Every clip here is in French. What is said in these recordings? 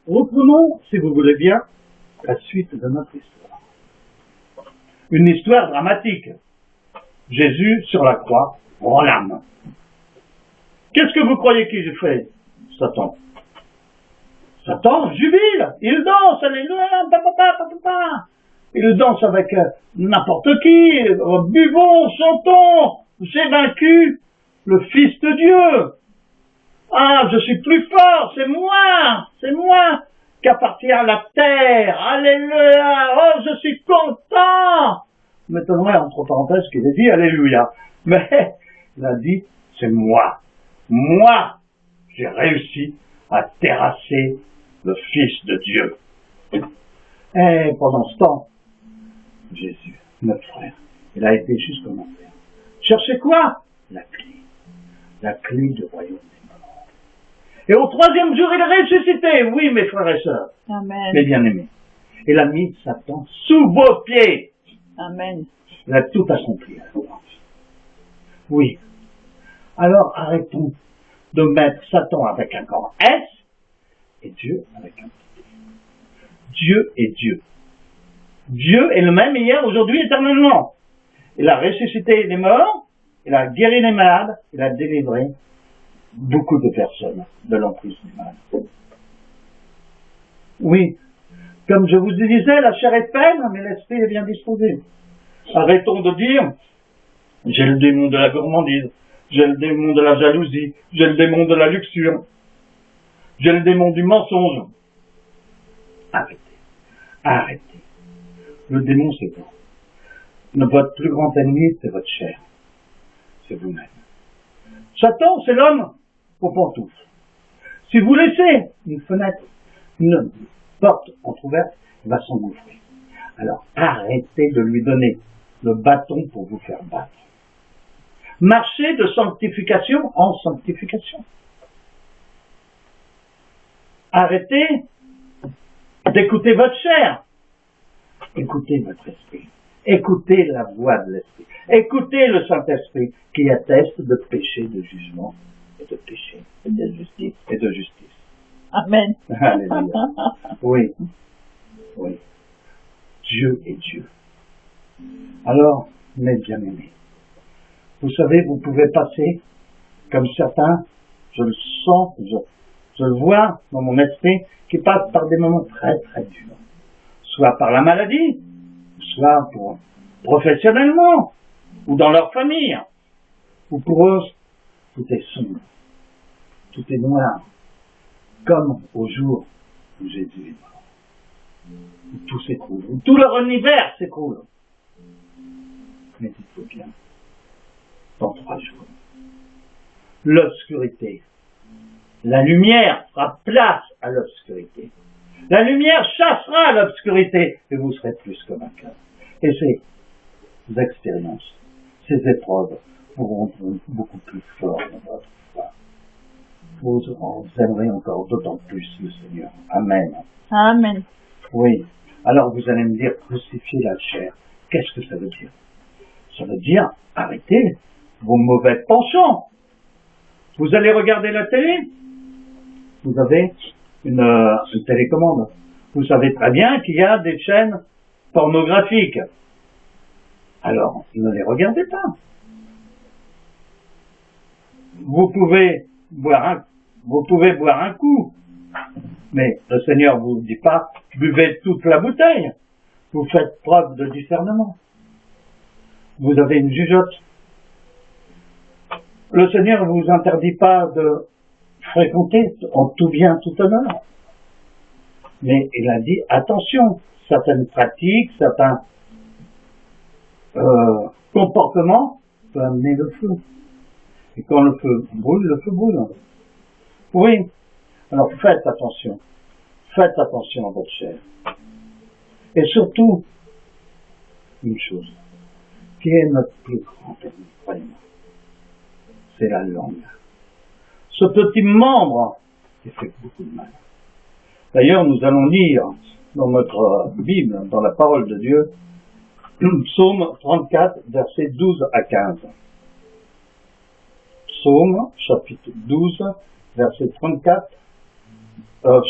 reprenons, si vous voulez bien, la suite de notre histoire. Une histoire dramatique. Jésus sur la croix rend l'âme. Qu'est-ce que vous croyez qu'il fait, Satan? Satan jubile, il danse, alléluia, papa. Il danse avec n'importe qui, buvons, chantons, j'ai vaincu le Fils de Dieu. Ah, je suis plus fort, c'est moi qu'appartient à la terre, alléluia, oh, je suis content. Je m'étonnerais, entre parenthèses, qu'il ait dit alléluia, mais il a dit, c'est moi, j'ai réussi à terrasser le Fils de Dieu. Et pendant ce temps, Jésus, notre frère, il a été jusqu'au enfer. Cherchez quoi? La clé du royaume des morts. Et au troisième jour, il est ressuscité. Oui, mes frères et sœurs, Amen. mes bien-aimés. Il a mis Satan sous vos pieds. Amen. Il a tout accompli. Oui. Alors arrêtons de mettre Satan avec un grand S et Dieu avec un petit S. Dieu est Dieu. Dieu est le même hier, aujourd'hui, éternellement. Il a ressuscité les morts, il a guéri les malades, il a délivré beaucoup de personnes de l'emprise du mal. Oui, comme je vous disais, la chair est peine, mais l'esprit est bien disposé. Arrêtons de dire, j'ai le démon de la gourmandise, j'ai le démon de la jalousie, j'ai le démon de la luxure, j'ai le démon du mensonge. Arrêtez. Le démon, c'est vous. Votre plus grand ennemi, c'est votre chair. C'est vous-même. Satan, c'est l'homme aux pantoufles. Si vous laissez une fenêtre, une porte entrouverte, il va s'engouffrer. Alors, arrêtez de lui donner le bâton pour vous faire battre. Marchez de sanctification en sanctification. Arrêtez d'écouter votre chair. Écoutez votre esprit. Écoutez la voix de l'esprit. Écoutez le Saint-Esprit qui atteste de péché, de jugement et de péché et de justice. Amen. Alléluia. Oui. Dieu est Dieu. Alors, mes bien-aimés, vous savez, vous pouvez passer, comme certains, je le sens, je le vois dans mon esprit, qui passent par des moments très très durs. Soit par la maladie, soit professionnellement, ou dans leur famille, ou pour eux, tout est sombre, tout est noir, comme au jour où Jésus est mort, où tout s'écroule, où tout leur univers s'écroule. Mais dites-vous bien, dans 3 jours, l'obscurité, la lumière fera place à l'obscurité. La lumière chassera l'obscurité et vous serez plus que vainqueurs. Et ces expériences, ces épreuves vous rendront beaucoup plus fort dans votre foi. Vous aimerez encore d'autant plus le Seigneur. Amen. Amen. Oui. Alors vous allez me dire, crucifier la chair. Qu'est-ce que ça veut dire? Ça veut dire, arrêtez vos mauvais penchants. Vous allez regarder la télé? Vous avez une télécommande. Vous savez très bien qu'il y a des chaînes pornographiques. Alors, ne les regardez pas. Vous pouvez boire un coup, mais le Seigneur vous dit pas, buvez toute la bouteille. Vous faites preuve de discernement. Vous avez une jugeote. Le Seigneur ne vous interdit pas de fréquenter en tout bien, tout honneur. Mais il a dit, attention, certaines pratiques, certains comportements peuvent amener le feu. Et quand le feu brûle. Oui. Alors faites attention à votre chair. Et surtout, une chose, qui est notre plus grand ennemi, croyez-moi, c'est la langue. Ce petit membre qui fait beaucoup de mal. D'ailleurs, nous allons lire dans notre Bible, dans la parole de Dieu, Psaume 34, versets 12 à 15. Psaume, chapitre 12, verset 34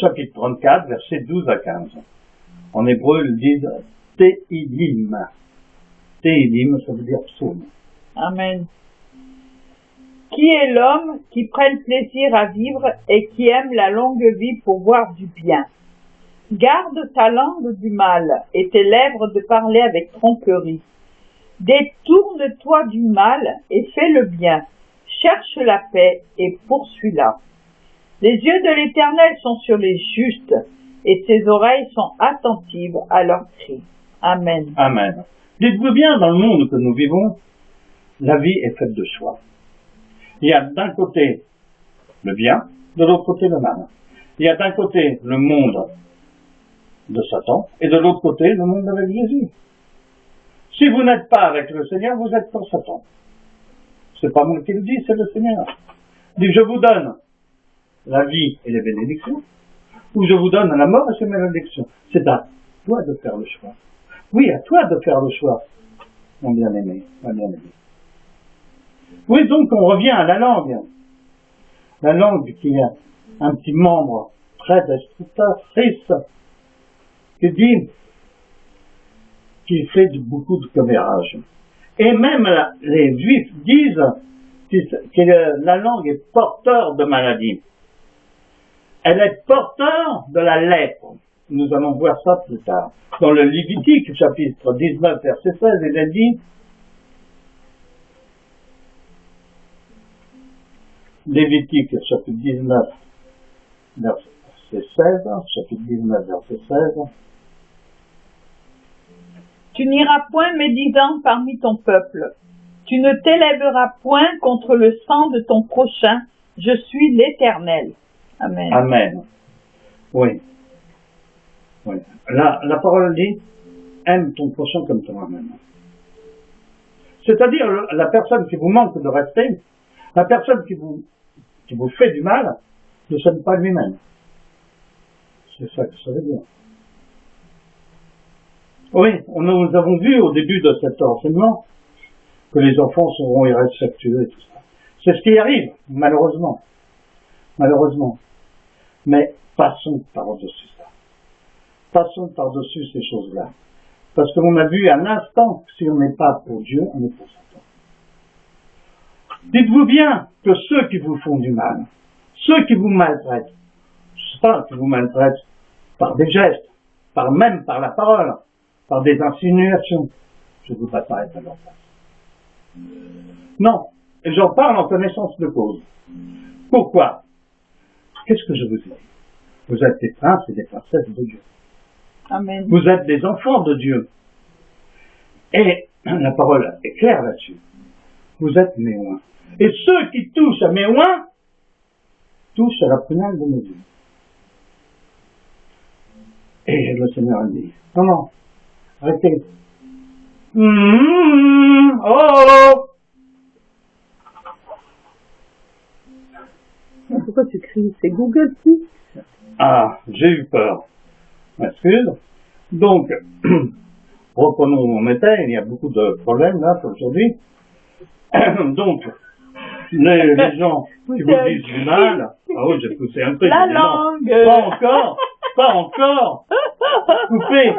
chapitre 34, versets 12 à 15. En hébreu, ils disent Tehilim. Tehilim, ça veut dire psaume. Amen. Qui est l'homme qui prenne plaisir à vivre et qui aime la longue vie pour voir du bien? Garde ta langue du mal et tes lèvres de parler avec tromperie. Détourne-toi du mal et fais le bien. Cherche la paix et poursuis-la. Les yeux de l'Éternel sont sur les justes et ses oreilles sont attentives à leurs cris. Amen. Amen. Dites-vous bien, dans le monde que nous vivons, la vie est faite de choix. Il y a d'un côté le bien, de l'autre côté le mal. Il y a d'un côté le monde de Satan et de l'autre côté le monde avec Jésus. Si vous n'êtes pas avec le Seigneur, vous êtes pour Satan. C'est pas moi qui le dis, c'est le Seigneur. Il dit, je vous donne la vie et les bénédictions, ou je vous donne la mort et ses malédictions. C'est à toi de faire le choix. Oui, à toi de faire le choix, mon bien-aimé, ma bien-aimée. Oui, donc on revient à la langue. La langue qui a un petit membre très destructrice, qui dit qu'il fait beaucoup de commérages. Et même les Juifs disent que la langue est porteur de maladie. Elle est porteur de la lèpre. Nous allons voir ça plus tard. Dans le Lévitique, chapitre 19, verset 16, il est dit, Lévitique, chapitre 19, verset 16, chapitre 19, verset 16. Tu n'iras point médisant parmi ton peuple. Tu ne t'élèveras point contre le sang de ton prochain. Je suis l'Éternel. Amen. Amen. Oui. Oui. La parole dit, aime ton prochain comme toi-même. C'est-à-dire, la personne qui vous manque de respect, la personne qui vous fait du mal, ne s'aime pas lui-même. C'est ça que ça veut dire. Oui, nous avons vu au début de cet enseignement que les enfants seront irrespectueux et tout ça. C'est ce qui arrive, malheureusement. Malheureusement. Mais passons par-dessus ça. Passons par-dessus ces choses-là. Parce qu'on a vu un instant que si on n'est pas pour Dieu, on est pour Satan. Dites-vous bien que ceux qui vous font du mal, ceux qui vous maltraitent, je sais pas, qui vous maltraitent par des gestes, même par la parole, par des insinuations, je ne voudrais pas être à leur place. Non, et j'en parle en connaissance de cause. Pourquoi? Qu'est-ce que je vous dis? Vous êtes des princes et des princesses de Dieu. Amen. Vous êtes des enfants de Dieu. Et la parole est claire là-dessus. Vous êtes mes oins. Et ceux qui touchent à mes oins, touchent à la prunelle de mes yeux. Et le Seigneur a dit, non, arrêtez. Oh! Pourquoi tu cries? C'est Google qui? Ah, j'ai eu peur. M'excuse. Donc, reprenons où on était. Il y a beaucoup de problèmes là aujourd'hui. Donc, les gens qui vous disent du mal, ah oui, j'ai poussé un peu. La non, langue. pas encore. Coupez.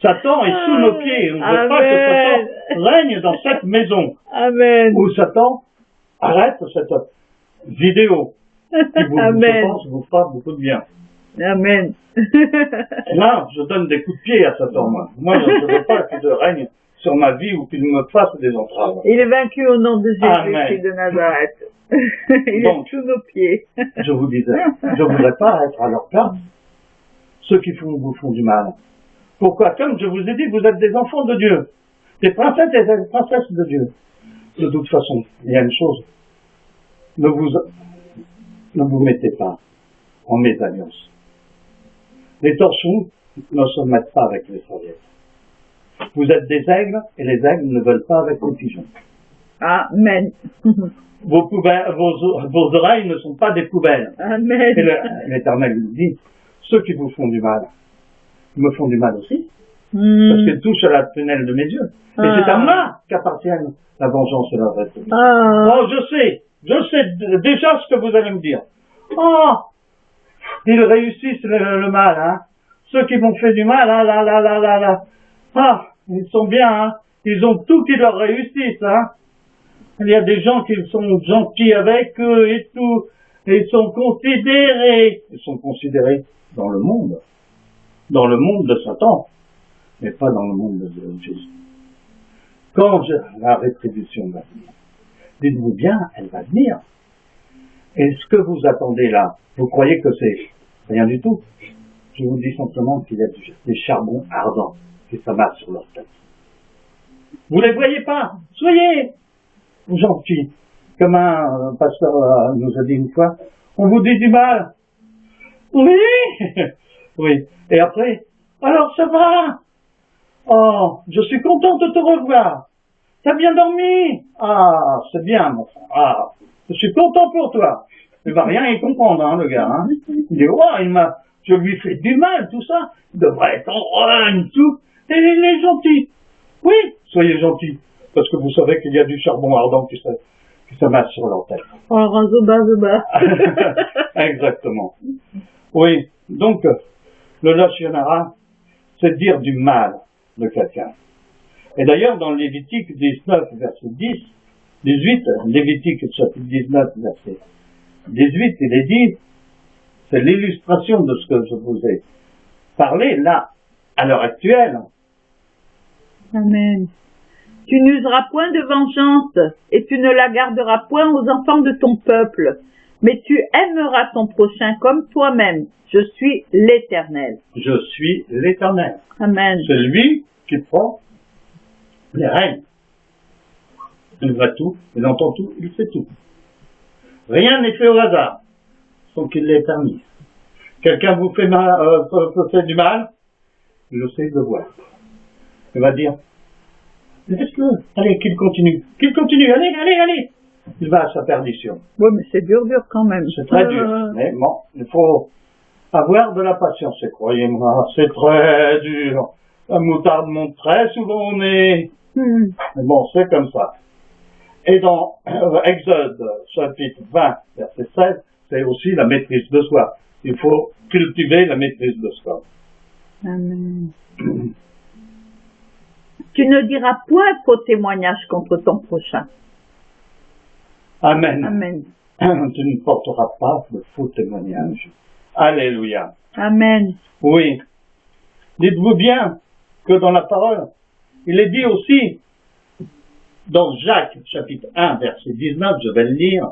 Satan est sous nos pieds. On ne veut pas que Satan règne dans cette maison. Amen. Où Satan arrête cette vidéo qui vous, je pense, vous fera beaucoup de bien. Amen. Là, je donne des coups de pied à Satan, moi. Moi, je ne veux pas qu'il règne sur ma vie ou qu'il me fasse des entraves. Il est vaincu au nom de Amen. Jésus de Nazareth. Il Donc, est sous nos pieds. Je vous disais, je ne voudrais pas être à leur place. Ceux qui vous font du mal. Pourquoi? Comme je vous ai dit, vous êtes des enfants de Dieu. Des princesses et des princesses de Dieu. De toute façon, il y a une chose. Ne vous mettez pas en mésalliance. Les torchons ne se mettent pas avec les serviettes. Vous êtes des aigles et les aigles ne veulent pas avec les pigeons. Amen. Vos oreilles ne sont pas des poubelles. Amen. Et l'Éternel nous dit, ceux qui vous font du mal, me font du mal aussi, parce qu'ils touchent à la prunelle de mes yeux. Et c'est à moi qu'appartiennent la vengeance et la rétribution. Oh, je sais déjà ce que vous allez me dire. Oh, ils réussissent le mal, hein. Ceux qui m'ont fait du mal, hein, là. Ah, ils sont bien, hein. Ils ont tout qui leur réussisse, hein. Il y a des gens qui sont gentils avec eux et tout, et ils sont considérés. Ils sont considérés dans le monde de Satan, mais pas dans le monde de Jésus. Quand la rétribution va venir, dites-vous bien, elle va venir. Et ce que vous attendez là, vous croyez que c'est rien du tout? Je vous dis simplement qu'il y a des charbons ardents qui s'amassent sur leur tête. Vous les voyez pas? Soyez gentils. Comme un pasteur nous a dit une fois, on vous dit du mal. Oui, oui. Et après, alors ça va? Oh, je suis content de te revoir. T'as bien dormi? Ah, c'est bien, mon frère. Ah, je suis content pour toi. Il va rien y comprendre, hein, le gars, hein. Il dit, ouais, je lui fais du mal, tout ça. Il devrait être en rogne, tout. Et il est gentil. Oui, soyez gentils. Parce que vous savez qu'il y a du charbon ardent qui s'amasse sur leur tête. Oh, zoba. Exactement. Oui, donc, le lashon-hara, c'est dire du mal de quelqu'un. Et d'ailleurs, dans Lévitique 19, verset 18, Lévitique chapitre 19, verset 18, il est dit, c'est l'illustration de ce que je vous ai parlé, là, à l'heure actuelle. Amen. Tu n'useras point de vengeance, et tu ne la garderas point aux enfants de ton peuple, mais tu aimeras ton prochain comme toi-même. Je suis l'Éternel. Je suis l'Éternel. Amen. C'est lui qui prend les règnes. Il voit tout, il entend tout, il sait tout. Rien n'est fait au hasard, sans qu'il l'ait permis. Quelqu'un vous fait du mal, il le sait de voir. Il va dire, laisse-le, allez, qu'il continue, allez. Il va à sa perdition. Oui, mais c'est dur quand même. C'est très dur, mais bon, il faut avoir de la patience, et croyez-moi, c'est très dur. La moutarde monte très souvent au nez. Mais bon, c'est comme ça. Et dans Exode, chapitre 20, verset 16, c'est aussi la maîtrise de soi. Il faut cultiver la maîtrise de soi. Amen. Tu ne diras point faux témoignage contre ton prochain. Amen. Amen. Tu ne porteras pas de faux témoignages. Alléluia. Amen. Oui. Dites-vous bien que dans la parole, il est dit aussi, dans Jacques, chapitre 1, verset 19, je vais le lire.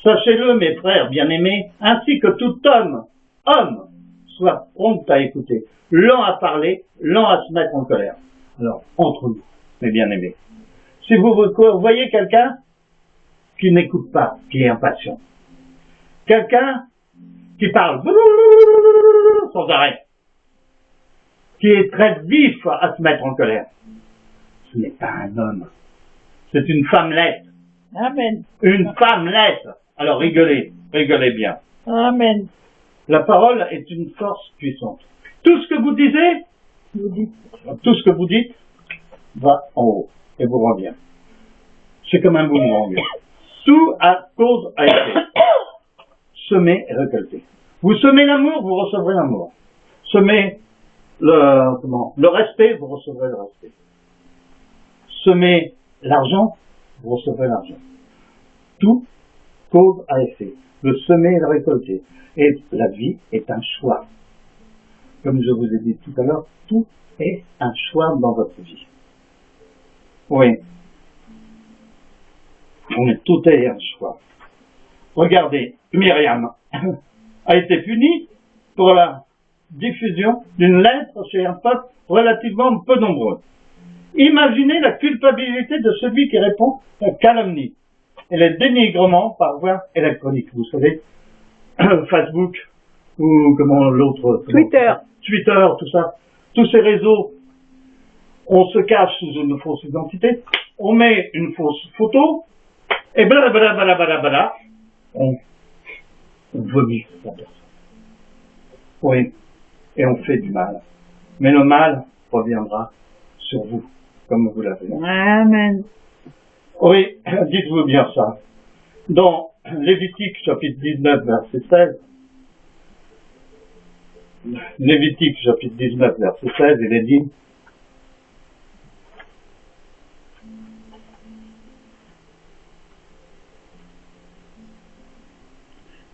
Sachez-le, mes frères bien-aimés, ainsi que tout homme, soit prompt à écouter, lent à parler, lent à se mettre en colère. Alors, entre nous, mes bien-aimés, si vous voyez quelqu'un qui n'écoute pas, qui est impatient, quelqu'un qui parle sans arrêt, qui est très vif à se mettre en colère, ce n'est pas un homme, c'est une femmelette. Amen. Une femmelette. Alors rigolez bien. Amen. La parole est une force puissante. Tout ce que vous disiez, tout ce que vous dites, va en haut et vous revient. C'est comme un boomerang. Tout à cause à effet. Semer et récolter. Vous semez l'amour, vous recevrez l'amour. Semez le respect, vous recevrez le respect. Semez l'argent, vous recevrez l'argent. Tout cause à effet. Le semer et le récolter. Et la vie est un choix. Comme je vous ai dit tout à l'heure, tout est un choix dans votre vie. Oui. Tout est un choix. Regardez, Myriam a été punie pour la diffusion d'une lettre chez un peuple relativement peu nombreux. Imaginez la culpabilité de celui qui répond à la calomnie et les dénigrements par voie électronique. Vous savez, Facebook ou Twitter, tout ça. Tous ces réseaux, on se cache sous une fausse identité, on met une fausse photo, et blablabla, on vomit la personne. Oui, et on fait du mal. Mais le mal reviendra sur vous, comme vous l'avez. Amen. Oui, dites-vous bien ça. Dans Lévitique chapitre 19, verset 16, Lévitique, chapitre 19, verset 16, il est dit,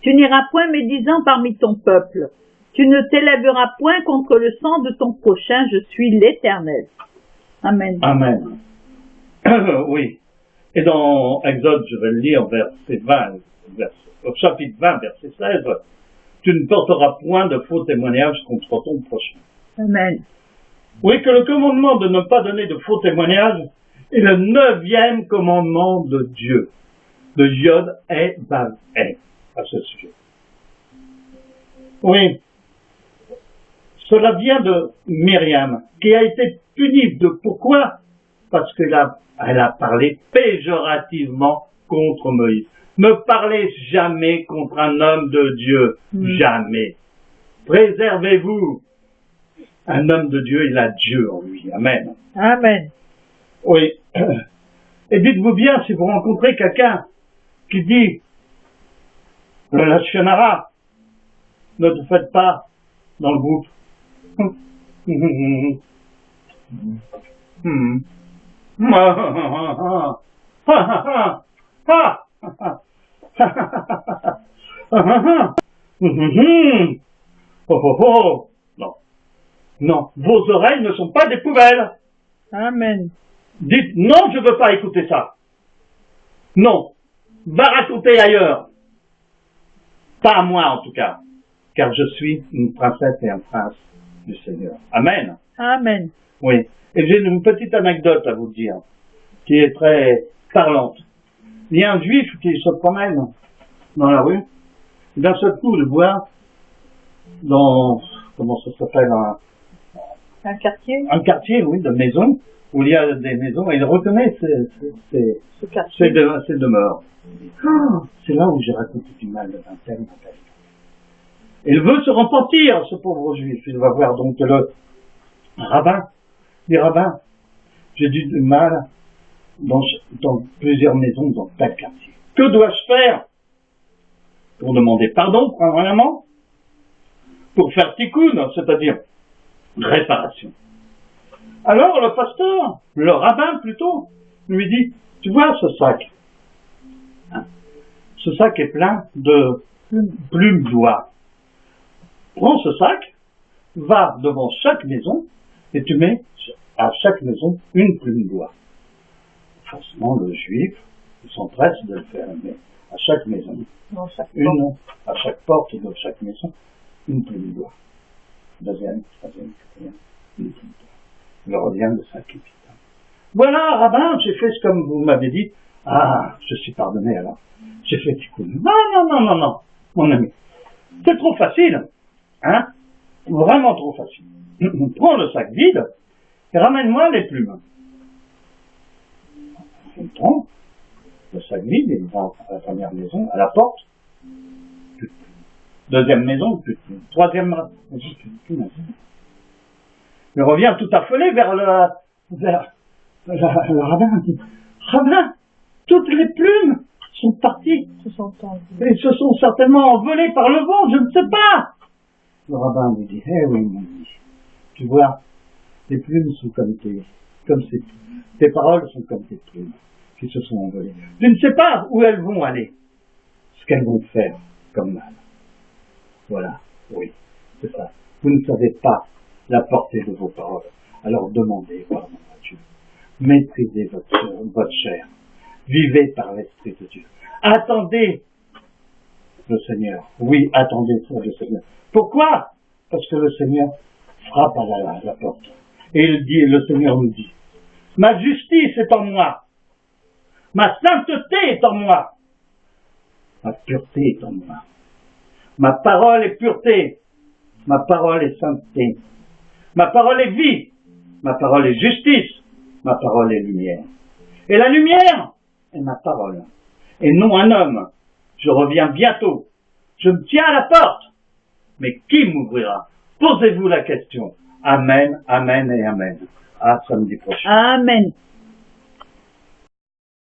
Tu n'iras point médisant parmi ton peuple. Tu ne t'élèveras point contre le sang de ton prochain. Je suis l'Éternel. Amen. Amen. Oui. Et dans Exode, je vais le lire, verset 20, au chapitre 20, verset 16, tu ne porteras point de faux témoignages contre ton prochain. Amen. Oui, que le commandement de ne pas donner de faux témoignages est le 9e commandement de Dieu, de Yod et Vav et, à ce sujet. Oui, cela vient de Myriam, qui a été punie de pourquoi? Parce qu'elle a parlé péjorativement contre Moïse. Ne parlez jamais contre un homme de Dieu, jamais. Préservez-vous. Un homme de Dieu, il a Dieu en lui. Amen. Amen. Oui. Et dites-vous bien, si vous rencontrez quelqu'un qui dit le lashonara, ne te faites pas dans le groupe. Non. Non. Vos oreilles ne sont pas des poubelles. Amen. Dites, non, je ne veux pas écouter ça. Non. Va raconter ailleurs. Pas à moi, en tout cas. Car je suis une princesse et un prince du Seigneur. Amen. Amen. Oui. Et j'ai une petite anecdote à vous dire, qui est très parlante. Il y a un juif qui se promène dans la rue, et d'un seul coup, le voit dans, comment ça s'appelle, Un quartier. un quartier, oui, de maisons, où il y a des maisons, et il reconnaît Ce quartier. ces demeures. Ah, c'est là où j'ai raconté du mal d'un tel, d'un tel. Il veut se repentir, ce pauvre juif. Il va voir donc le rabbin. Il dit, rabbin, j'ai du mal dans plusieurs maisons dans tel quartier. Que dois-je faire? Pour demander pardon, premièrement, pour faire tikkun, c'est-à-dire réparation. Alors le pasteur, le rabbin plutôt, lui dit, tu vois ce sac, hein, ce sac est plein de plumes d'oie. Prends ce sac, va devant chaque maison et tu mets à chaque maison une plume d'oie. Forcément, le juif, il s'empresse de le faire, mais à chaque maison, à chaque porte de chaque maison, une plume d'oie. Deuxième, troisième, quatrième, une plume d'oie. Il revient de 5 épis. Voilà, rabbin, j'ai fait comme vous m'avez dit. Ah, je suis pardonné alors. J'ai fait tikkun. Non, mon ami. C'est trop facile. Hein? Vraiment trop facile. Prends le sac vide et ramène-moi les plumes. On prend le sac vide et il va à la première maison, à la porte. Plus de plumes. Deuxième maison, plus de plumes. Troisième, il revient tout affolé vers le rabbin. Il dit, rabbin, toutes les plumes sont parties. Et se sont certainement envolées par le vent, je ne sais pas. Le rabbin lui dit, eh oui, mon ami, tu vois, les plumes sont comme tes paroles sont comme tes plumes qui se sont envolées. Tu ne sais pas où elles vont aller, ce qu'elles vont faire comme mal. Voilà, oui, c'est ça. Vous ne savez pas la portée de vos paroles, alors demandez pardon à Dieu. Maîtrisez votre chair. Vivez par l'Esprit de Dieu. Attendez le Seigneur. Oui, attendez le Seigneur. Pourquoi? Parce que le Seigneur frappe à la porte. Et le Seigneur nous dit, ma justice est en moi. Ma sainteté est en moi. Ma pureté est en moi. Ma parole est pureté. Ma parole est sainteté. Ma parole est vie. Ma parole est justice. Ma parole est lumière. Et la lumière est ma parole. Et non un homme. Je reviens bientôt. Je me tiens à la porte. Mais qui m'ouvrira? Posez-vous la question. Amen, amen et amen. À samedi prochain. Amen.